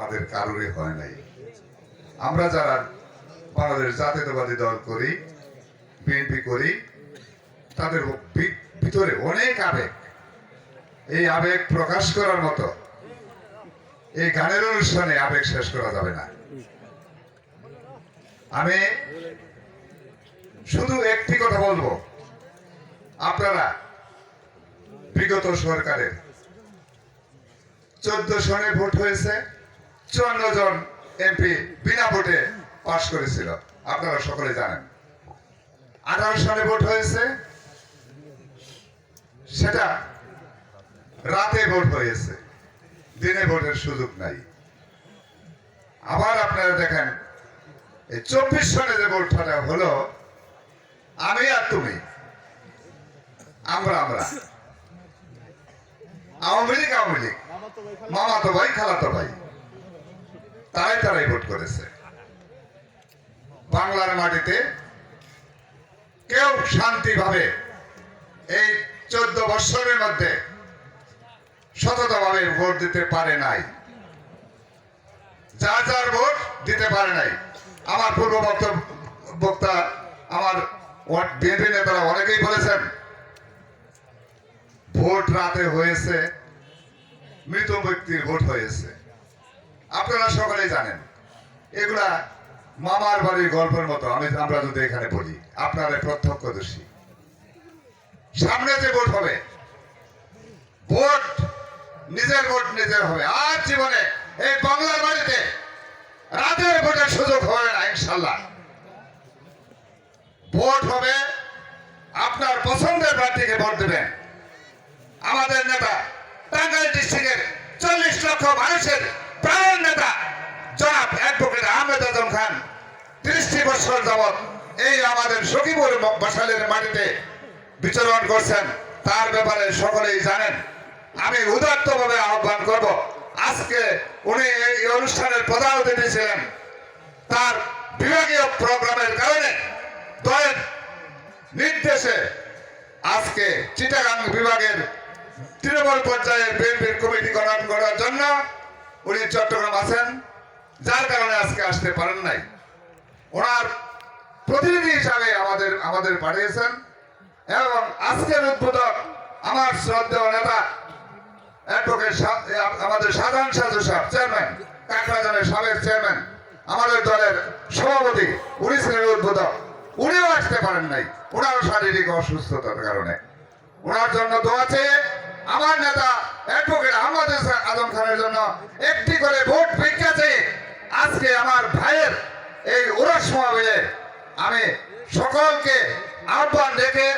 আমাদের কারোরই হয় নাই। আমরা যারা বাংলাদেশ জাতীয়তাবাদী দল করি, বিএনপি করি, তাদের ভিতরে অনেক আবেগ। এই আবেগ প্রকাশ করার মতো এই গানের অনুষ্ঠানে আবেগ শেষ করা যাবে না। আমি শুধু একটি কথা বলবো, আপনারা বিগত সরকারের 14 সনে ভোট হয়েছে, 54 জন এমপি বিনা ভোটে পাশ করেছিল, আপনারা সকলে জানেন। 18 সনে ভোট হয়েছে, সেটা রাতে ভোট হয়েছে, দিনে ভোটের সুযোগ নাই। আবার আপনারা দেখেন এই 24 সনে যে ভোটটা হলো, আমি আর তুমি, আমরা আওয়ামী লীগ মামাতো ভাই খালাতো ভাই, তারাই ভোট করেছে। বাংলার মাটিতে কেউ শান্তিভাবে এই 14 বছরের মধ্যে সততাভাবে ভোট দিতে পারে নাই, যার ভোট দিতে পারে নাই। আমার পূর্ব বক্তা আমার বিএনপি নেতারা অনেকেই বলেছেন ভোট রাতে হয়েছে, মৃত ব্যক্তির ভোট হয়েছে। আপনারা সকলেই জানেন এগুলা মামার বাড়ির গল্পের মতো। আমরা যদি এখানে বলি, আপনারা প্রত্যক্ষদর্শী। সামনে যে ভোট হবে, ভোট নিজের ভোট নিজের হবে। আর জীবনে এই বাংলার বাড়িতে রাতের ভোটের সুযোগ হবে না ইনশাল্লাহ। ভোট হবে, আপনার পছন্দের প্রার্থীকে ভোট দেবেন। আমাদের নেতা টাঙ্গাইল ডিস্ট্রিক্টের 40 লক্ষ মানুষের প্রাণ নেতা জনাব অ্যাডভোকেট আহমেদ আজম খান 30 বছর যাবৎ এই আমাদের সখীপুর বাসালের মাটিতে বিচরণ করছেন। তার ব্যাপারে সকলেই জানেন। আমি উদাত্তভাবে আহ্বান করব, আজকে উনি এই অনুষ্ঠানের প্রধান অতিথি ছিলেন। তার বিভাগীয় প্রোগ্রামের কারণে দলের নির্দেশে আজকে চিটাগাং বিভাগের তৃণমূল পর্যায়ের বিএনপির কমিটি গঠন করার জন্য উনি চট্টগ্রাম আছেন, যার কারণে আজকে আসতে পারেন নাই। ওনার প্রতিনিধি হিসাবে আমাদের পাঠিয়েছেন। এবং আজকের উদ্বোধক আমার শ্রদ্ধেয় নেতা অ্যাডভোকেট আমাদের সাধারণ সাধু সাহেব, চেয়ারম্যান, কাকরাজানের সাবেক চেয়ারম্যান, আমাদের দলের সভাপতি, উনি ছিলেন উদ্বোধক। উনিও আসতে পারেন নাই, ওনারও শারীরিক অসুস্থতার কারণে। ওনার জন্য দোয়া চেয়ে আমার নেতা অ্যাডভোকেট আহমেদ আজম খানের জন্য একটি করে ভোট ভিক্ষা চেয়ে আজকে আমার ভাইয়ের এই উরস মহাবিলে আমি সকলকে আহ্বান রেখে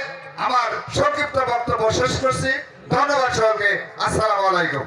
আমার সংক্ষিপ্ত বক্তব্য শেষ করছি। ধন্যবাদ সকলকে। আসসালামু আলাইকুম।